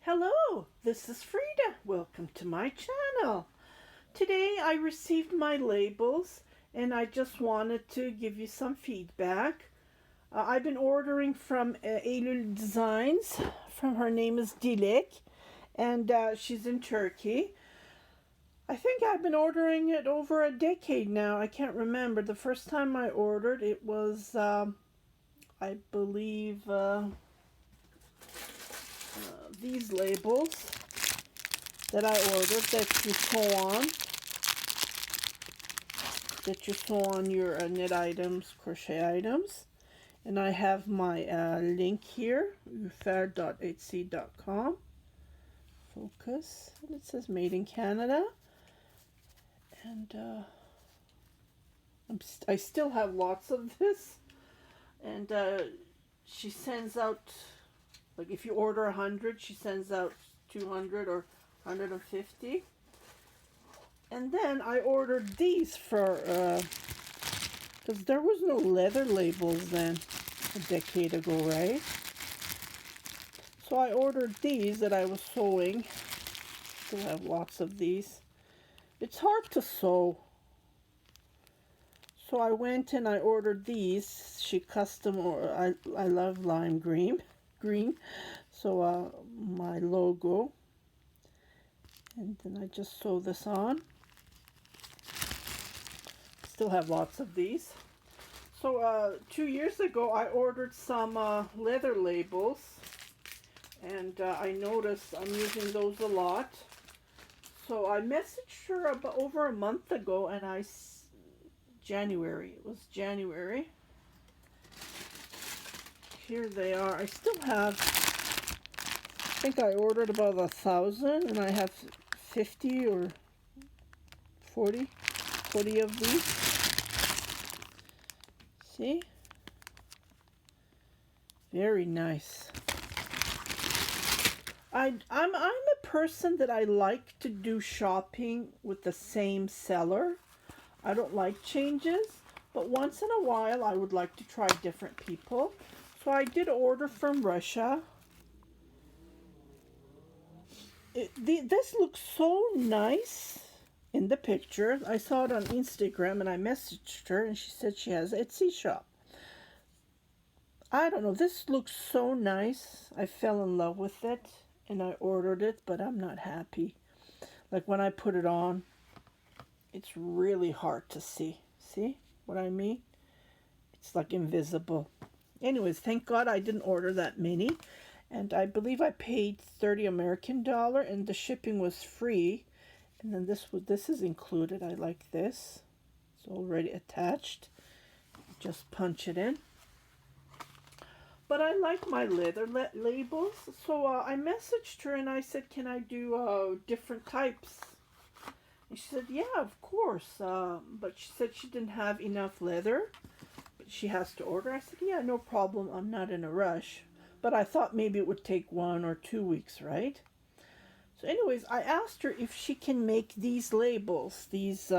Hello, this is Frida. Welcome to my channel. Today I received my labels and I just wanted to give you some feedback. I've been ordering from Eyluldesigns. Her name is Dilek, and she's in Turkey. I think I've been ordering it over a decade now. I can't remember. The first time I ordered it was, I believe, these labels that I ordered that you sew on your knit items, crochet items. And I have my link here, ufair.etsy.com. Focus. And it says made in Canada. And I still have lots of this. And she sends out, like if you order 100, she sends out 200 or 150. And then I ordered these for, because there was no leather labels then, a decade ago, right? So I ordered these that I was sewing. Still have lots of these. It's hard to sew. So I went and I ordered these. She custom, or I love lime green. So my logo. And then I just sew this on. Still have lots of these. So 2 years ago I ordered some leather labels, and I noticed I'm using those a lot. So I messaged her about over a month ago, and it was January. Here they are. I still have, I think I ordered about 1,000, and I have 50 or 40 of these. See? Very nice. I'm a person that I like to do shopping with the same seller. I don't like changes, but once in a while I would like to try different people. So I did order from Russia. This looks so nice in the picture. I saw it on Instagram and I messaged her and she said she has an Etsy shop. I don't know, this looks so nice. I fell in love with it and I ordered it, but I'm not happy. Like when I put it on, it's really hard to see. See what I mean? It's like invisible. Anyways, thank God I didn't order that many. And I believe I paid $30 American and the shipping was free. And then this is included. I like this. It's already attached. Just punch it in. But I like my leather labels. So I messaged her and I said, can I do different types? And she said, yeah, of course. But she said she didn't have enough leather. But she has to order. I said, yeah, no problem. I'm not in a rush. But I thought maybe it would take 1 or 2 weeks, right? So anyways, I asked her if she can make these labels, these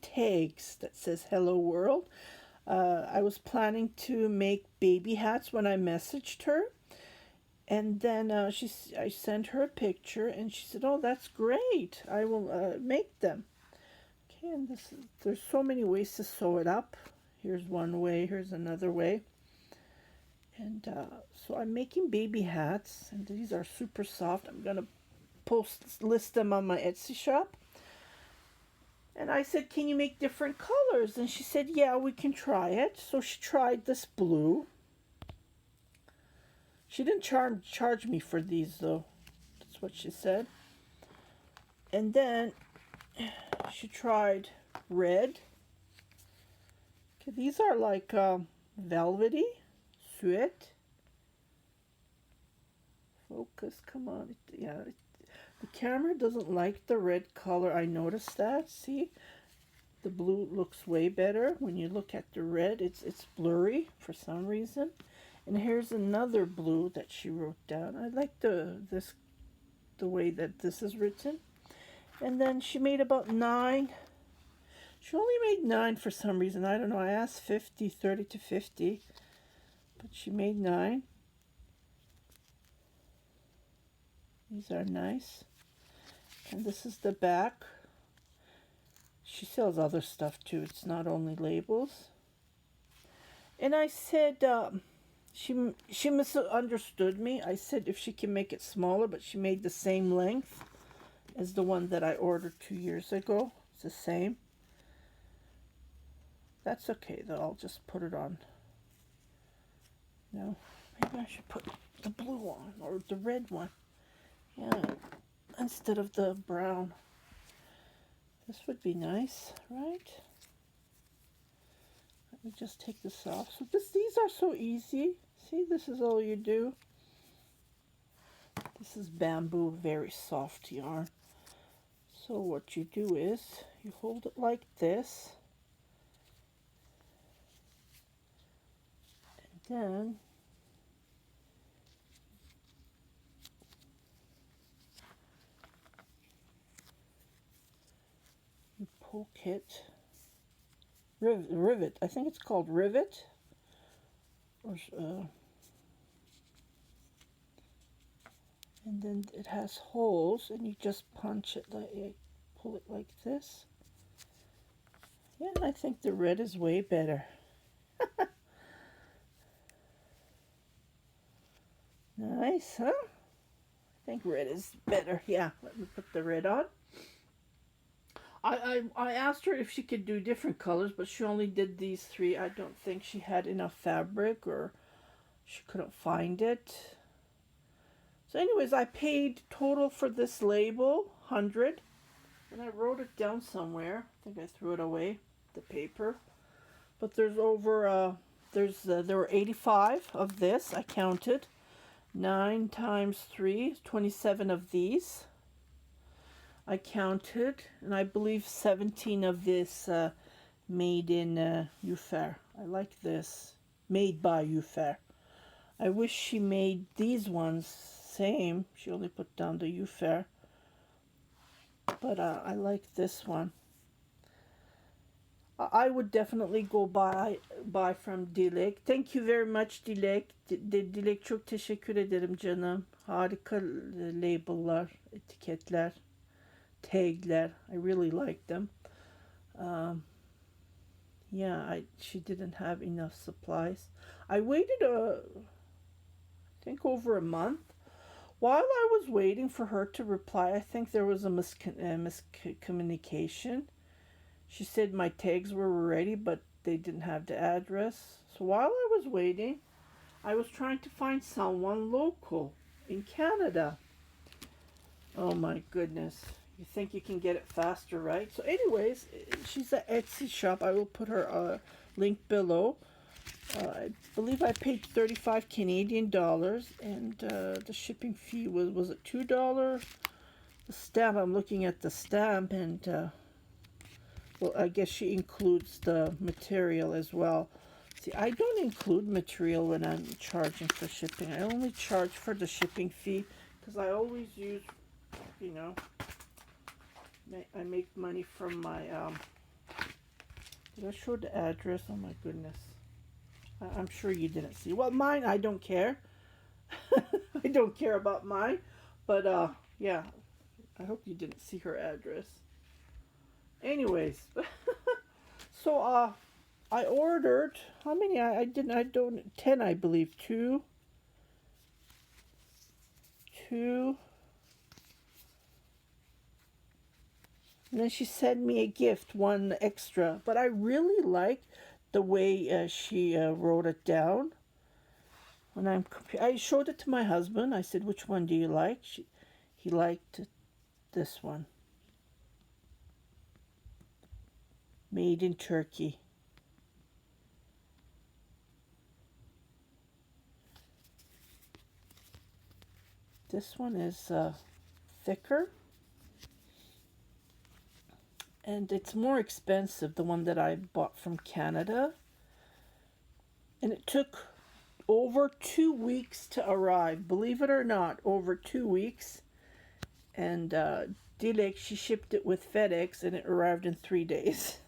tags that says Hello World. I was planning to make baby hats when I messaged her. And then I sent her a picture and she said, oh, that's great. I will make them. Okay, and there's so many ways to sew it up. Here's one way, here's another way. And so I'm making baby hats, and these are super soft. I'm going to list them on my Etsy shop. And I said, can you make different colors? And she said, yeah, we can try it. So she tried this blue. She didn't charge me for these, though. That's what she said. And then she tried red. Okay, these are like velvety. Sweat. Focus, come on. The camera doesn't like the red color. I noticed that. See, the blue looks way better. When you look at the red, it's blurry for some reason. And here's another blue that she wrote down. I like the way that this is written. And then she made about 9. She only made 9 for some reason. I don't know. I asked 30 to 50. But she made 9. These are nice. And this is the back. She sells other stuff too. It's not only labels. And I said, she misunderstood me. I said if she can make it smaller, but she made the same length as the one that I ordered 2 years ago. It's the same. That's okay though. I'll just put it on. No, maybe I should put the blue on or the red one. Yeah, instead of the brown. This would be nice, right? Let me just take this off. So these are so easy. See, this is all you do. This is bamboo, very soft yarn. So what you do is you hold it like this. And then you poke it. Rivet. I think it's called Rivet. Or, and then it has holes, and you just punch it like, pull it like this. Yeah, I think the red is way better. Nice, huh? I think red is better. Yeah, let me put the red on. I asked her if she could do different colors, but she only did these three. I don't think she had enough fabric or she couldn't find it. So anyways, I paid total for this label, 100. And I wrote it down somewhere. I think I threw it away, the paper. But there's over, there were 85 of this, I counted. 9 times 3, 27 of these. I counted, and I believe 17 of this made in UFair. I like this. Made by UFair. I wish she made these ones same. She only put down the UFair. But I like this one. I would definitely go buy from Dilek. Thank you very much Dilek. Dilek çok teşekkür ederim canım. Harika label'lar, etiketler. Tagler. I really like them. Yeah, she didn't have enough supplies. I waited I think over a month. While I was waiting for her to reply, I think there was a miscommunication. She said my tags were ready, but they didn't have the address. So while I was waiting, I was trying to find someone local in Canada. Oh my goodness. You think you can get it faster, right? So anyways, she's an Etsy shop. I will put her link below. I believe I paid 35 Canadian dollars, and the shipping fee was it $2? The stamp, I'm looking at the stamp, and well, I guess she includes the material as well. See, I don't include material when I'm charging for shipping. I only charge for the shipping fee because I always use, you know, I make money from my, did I show the address? Oh my goodness. I'm sure you didn't see. Well, mine, I don't care. I don't care about mine. But, yeah, I hope you didn't see her address. Anyways, so, I ordered, how many? I don't, 10, I believe. Two. And then she sent me a gift, one extra. But I really like the way she wrote it down. When I showed it to my husband. I said, which one do you like? He liked this one. Made in Turkey. This one is thicker. And it's more expensive, the one that I bought from Canada. And it took over 2 weeks to arrive. Believe it or not, over 2 weeks. And Dilek, she shipped it with FedEx, and it arrived in 3 days.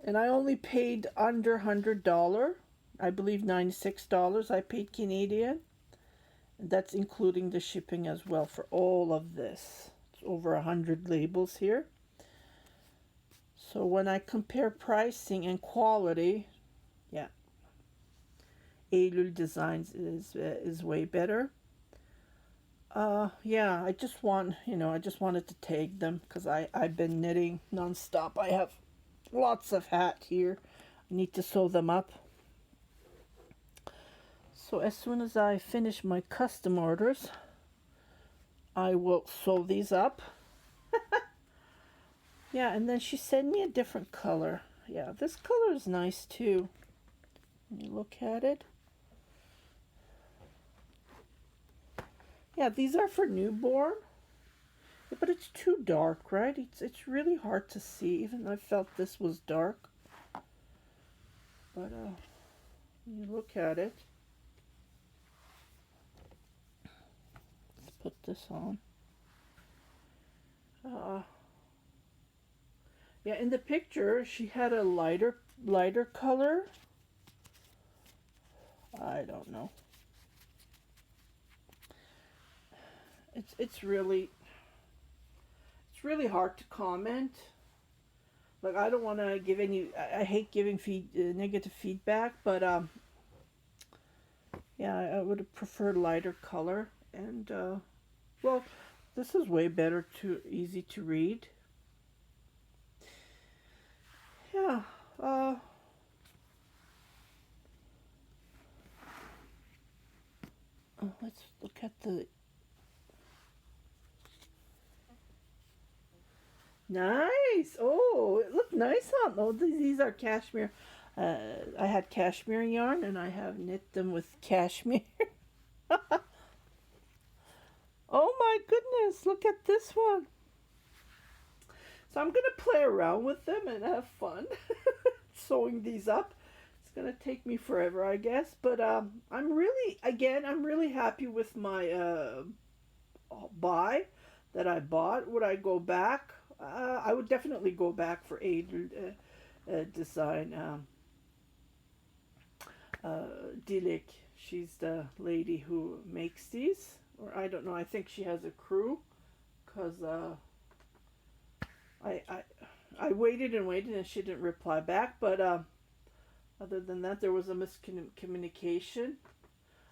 And I only paid under $100. I believe $96 I paid Canadian. That's including the shipping as well for all of this. It's over 100 labels here. So when I compare pricing and quality, yeah, Eyluldesigns is way better. Yeah, I just want, I just wanted to tag them because I've been knitting nonstop. I have lots of hat here. I need to sew them up. So as soon as I finish my custom orders, I will sew these up. Yeah, and then she sent me a different color. Yeah, this color is nice too. When you look at it. Yeah, these are for newborn. Yeah, but it's too dark, right? It's really hard to see. Even I felt this was dark. But when you look at it. Let's put this on. Yeah, in the picture she had a lighter color. I don't know. It's really hard to comment. Like, I don't want to give any. I hate giving negative feedback, but yeah, I would have preferred lighter color. And well, this is way better, easy to read. Yeah. Let's look at the. Nice. Oh, it looked nice on. Oh, these are cashmere. I had cashmere yarn, and I have knit them with cashmere. Oh my goodness! Look at this one. So I'm gonna play around with them and have fun sewing these up. It's gonna take me forever, I guess, but I'm really happy with my buy that I bought. Would I go back? I would definitely go back for Design. Dilek, she's the lady who makes these, or I don't know. I think she has a crew, cause I waited and waited and she didn't reply back. But other than that, there was a miscommunication.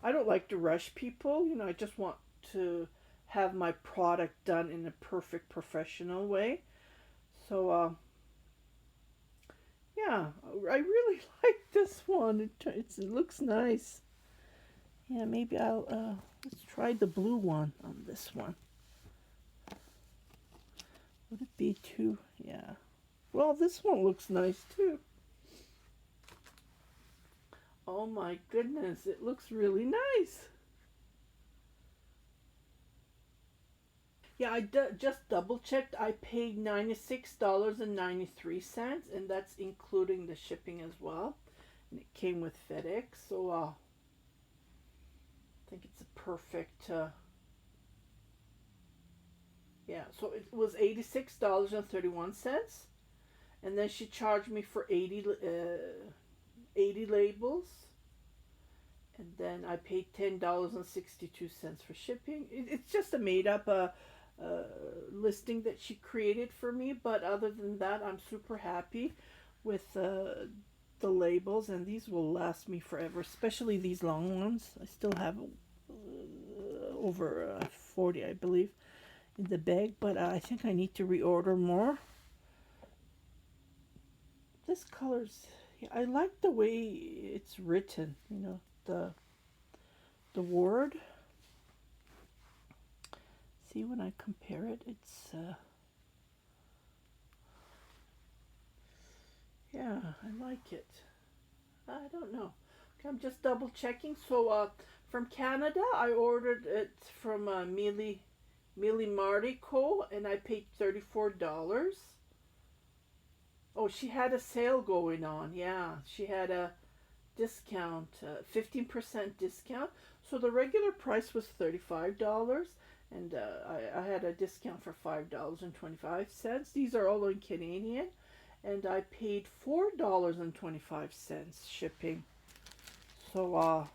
I don't like to rush people. I just want to have my product done in a perfect professional way. So yeah, I really like this one. It looks nice. Yeah, maybe I'll let's try the blue one on this one. Would it be too? Yeah. Well, this one looks nice too. Oh my goodness, it looks really nice. Yeah, I just double checked. I paid $96.93, and that's including the shipping as well. And it came with FedEx, so I think it's a perfect. Yeah, so it was $86.31, and then she charged me for 80 labels, and then I paid $10.62 for shipping. It's just a made up listing that she created for me, but other than that, I'm super happy with the labels, and these will last me forever, especially these long ones. I still have over 40, I believe, in the bag, but I think I need to reorder more. This color's, I like the way it's written, the word. See, when I compare it, it's yeah, I like it. I don't know. Okay, I'm just double checking. So from Canada, I ordered it from MillieMartyCo, and I paid $34. Oh, she had a sale going on. Yeah, she had a discount, 15% discount. So the regular price was $35, and I had a discount for $5.25. These are all in Canadian, and I paid $4.25 shipping. So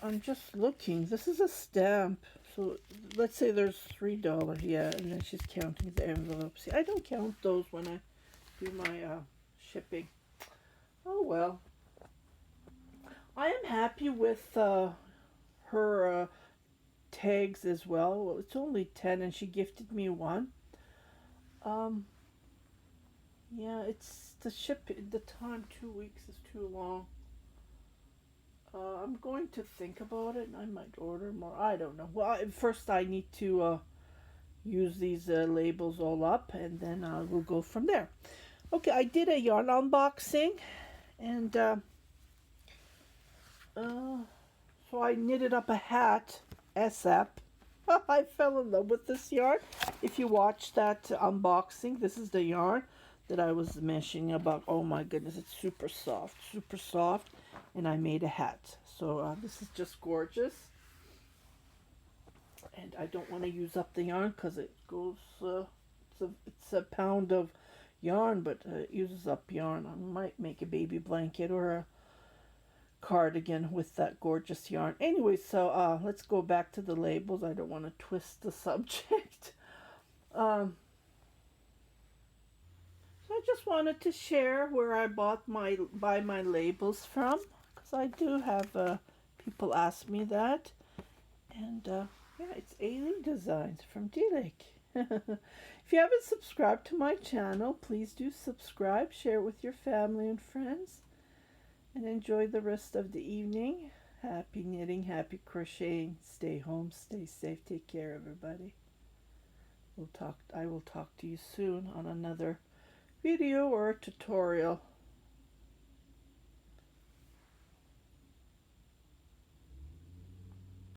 I'm just looking. This is a stamp. So let's say there's $3. Yeah, and then she's counting the envelopes. See, I don't count those when I do my shipping. Oh well. I am happy with her tags as well. Well, it's only 10 and she gifted me one. Um, yeah, it's the time, 2 weeks is too long. I'm going to think about it and I might order more. I don't know. Well, first I need to use these labels all up and then we'll go from there. Okay, I did a yarn unboxing and so I knitted up a hat ASAP. I fell in love with this yarn. If you watch that unboxing, this is the yarn that I was mentioning about. Oh my goodness, it's super soft, and I made a hat. So this is just gorgeous. And I don't want to use up the yarn because it goes, it's a pound of yarn, but it uses up yarn. I might make a baby blanket or a cardigan with that gorgeous yarn. Anyway, so let's go back to the labels. I don't want to twist the subject. So I just wanted to share where I buy my labels from, because I do have people ask me that. And yeah, it's Eyluldesigns from D-Lake. If you haven't subscribed to my channel, please do subscribe, share it with your family and friends, and enjoy the rest of the evening. Happy knitting, happy crocheting. Stay home, stay safe, take care, everybody. I will talk to you soon on another video or tutorial.